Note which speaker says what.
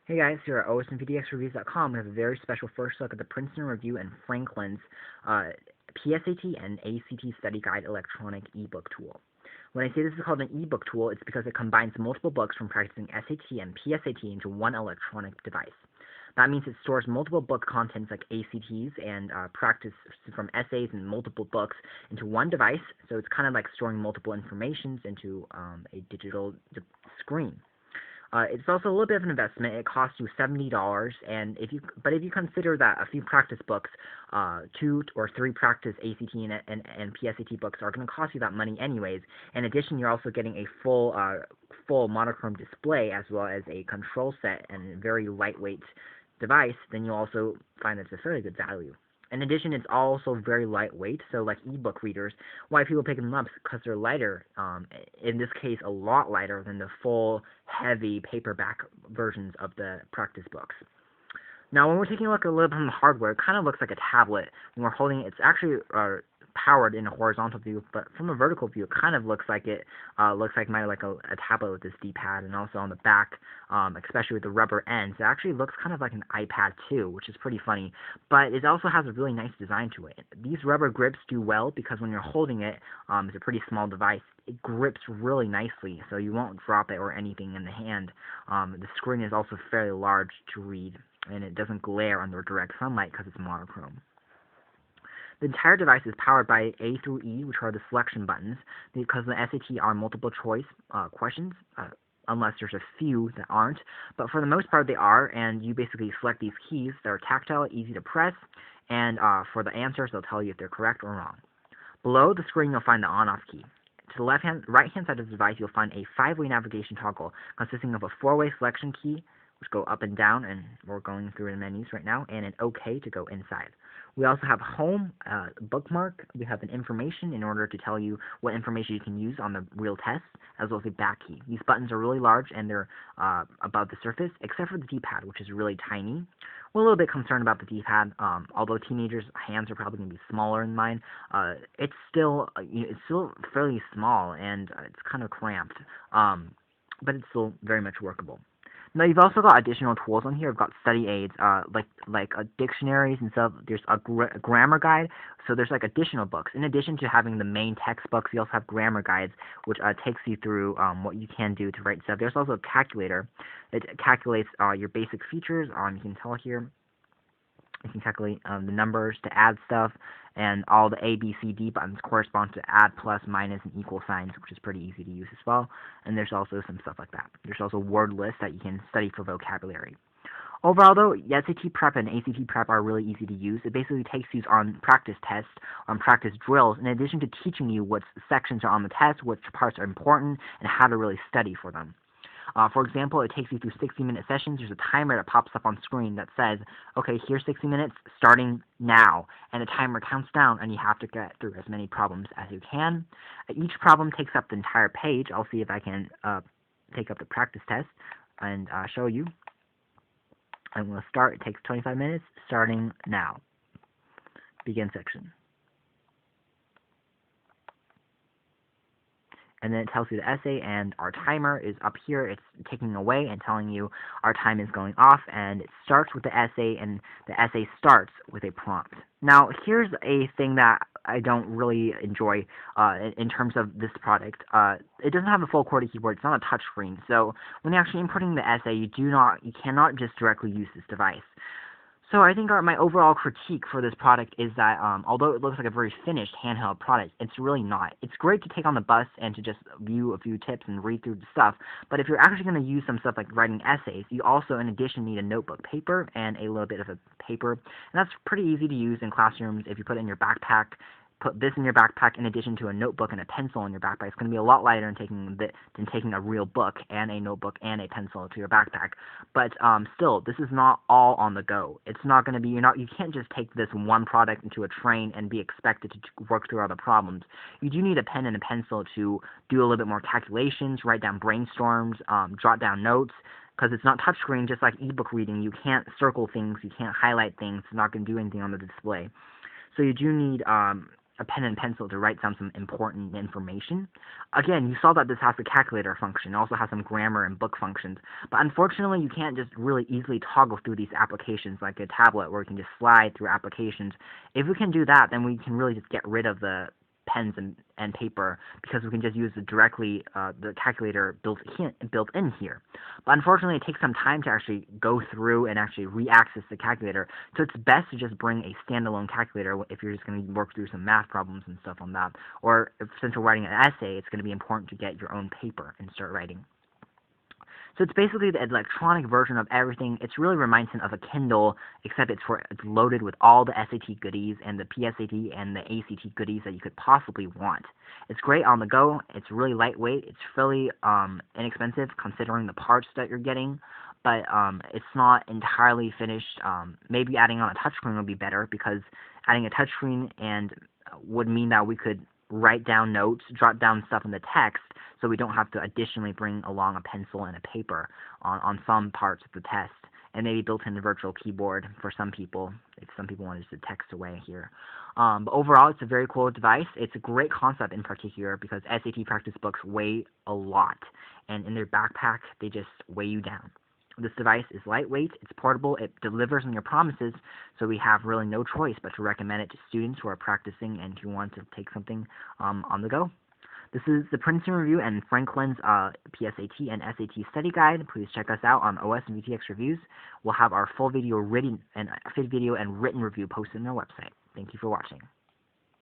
Speaker 1: Hey guys, here at OSNPDXReviews.com. We have a very special first look at the Princeton Review and Franklin's PSAT and ACT Study Guide electronic ebook tool. When I say this is called an ebook tool, it's because it combines multiple books from practicing SAT and PSAT into one electronic device. That means it stores multiple book contents like ACTs and practice from essays and multiple books into one device, so it's kind of like storing multiple informations into a digital screen. It's also a little bit of an investment. It costs you $70, and if you consider that a few practice books, 2 or 3 practice ACT and PSAT books are going to cost you that money anyways. In addition, you're also getting a full monochrome display as well as a control set and a very lightweight device. Then you'll also find that it's a fairly good value. In addition, it's also very lightweight, so like ebook readers, why people pick them up because they're lighter, in this case a lot lighter than the full, heavy paperback versions of the practice books. Now, when we're taking a look a little bit on the hardware, it kind of looks like a tablet. When we're holding it, it's actually powered in a horizontal view, but from a vertical view, it kind of looks like a tablet with this D-pad, and also on the back, especially with the rubber ends, it actually looks kind of like an iPad too, which is pretty funny. But it also has a really nice design to it. These rubber grips do well because when you're holding it, it's a pretty small device. It grips really nicely, so you won't drop it or anything in the hand. The screen is also fairly large to read, and it doesn't glare under direct sunlight because it's monochrome. The entire device is powered by A through E, which are the selection buttons, because the SAT are multiple choice questions, unless there's a few that aren't. But for the most part, they are, and you basically select these keys. They're tactile, easy to press, and for the answers, they'll tell you if they're correct or wrong. Below the screen, you'll find the on-off key. To the right-hand side of the device, you'll find a 5-way navigation toggle consisting of a 4-way selection key, which go up and down, and we're going through the menus right now, and an OK to go inside. We also have home, bookmark. We have an information in order to tell you what information you can use on the real test, as well as a back key. These buttons are really large, and they're above the surface, except for the D-pad, which is really tiny. We're a little bit concerned about the D-pad. Although teenagers' hands are probably going to be smaller than mine, it's still fairly small, and it's kind of cramped, but it's still very much workable. Now, you've also got additional tools on here. You've got study aids, like dictionaries and stuff. There's a grammar guide, so there's like additional books. In addition to having the main textbooks, you also have grammar guides, which takes you through what you can do to write stuff. There's also a calculator. It calculates your basic features. You can tell here. You can calculate the numbers to add stuff, and all the A, B, C, D buttons correspond to add, plus, minus, and equal signs, which is pretty easy to use as well. And there's also some stuff like that. There's also word lists that you can study for vocabulary. Overall, though, SAT prep and ACT prep are really easy to use. It basically takes you on practice tests, on practice drills, in addition to teaching you what sections are on the test, which parts are important, and how to really study for them. For example, it takes you through 60-minute sessions. There's a timer that pops up on screen that says, okay, here's 60 minutes starting now. And the timer counts down, and you have to get through as many problems as you can. Each problem takes up the entire page. I'll see if I can take up the practice test and show you. I'm going to start. It takes 25 minutes, starting now. Begin section. And then it tells you the essay, and our timer is up here. It's ticking away and telling you our time is going off, and it starts with the essay, and the essay starts with a prompt. Now, here's a thing that I don't really enjoy in terms of this product. It doesn't have a full QWERTY keyboard. It's not a touch screen. So when you're actually inputting the essay, you cannot just directly use this device. So I think my overall critique for this product is that although it looks like a very finished handheld product, it's really not. It's great to take on the bus and to just view a few tips and read through the stuff, but if you're actually going to use some stuff like writing essays, you also, in addition, need a notebook paper and a little bit of a paper, and that's pretty easy to use in classrooms if you put it in your backpack. Put this in your backpack in addition to a notebook and a pencil in your backpack. It's going to be a lot lighter than taking a real book and a notebook and a pencil to your backpack. But still, this is not all on the go. It's not going to be, you can't just take this one product into a train and be expected to work through all the problems. You do need a pen and a pencil to do a little bit more calculations, write down brainstorms, jot down notes, because it's not touchscreen, just like ebook reading. You can't circle things, you can't highlight things. It's not going to do anything on the display. So you do need a pen and pencil to write down some important information. Again, you saw that this has the calculator function. It also has some grammar and book functions. But unfortunately, you can't just really easily toggle through these applications like a tablet where you can just slide through applications. If we can do that, then we can really just get rid of the pens and paper, because we can just use the calculator built in here. But unfortunately, it takes some time to actually go through and actually re-access the calculator. So it's best to just bring a standalone calculator if you're just going to work through some math problems and stuff on that. Or since we're writing an essay, it's going to be important to get your own paper and start writing. So it's basically the electronic version of everything. It's really reminiscent of a Kindle, except it's loaded with all the SAT goodies and the PSAT and the ACT goodies that you could possibly want. It's great on the go. It's really lightweight. It's fairly inexpensive considering the parts that you're getting, but it's not entirely finished. Maybe adding on a touchscreen would be better, because adding a touchscreen would mean that we could write down notes, jot down stuff in the text, so we don't have to additionally bring along a pencil and a paper on some parts of the test, and maybe built-in virtual keyboard for some people, if some people wanted to text away here. But overall, it's a very cool device. It's a great concept in particular because SAT practice books weigh a lot, and in their backpack, they just weigh you down. This device is lightweight, it's portable, it delivers on your promises, so we have really no choice but to recommend it to students who are practicing and who want to take something on the go. This is the Princeton Review and Franklin's PSAT and SAT study guide. Please check us out on OS and VTX Reviews. We'll have our full video and written review posted on our website. Thank you for watching.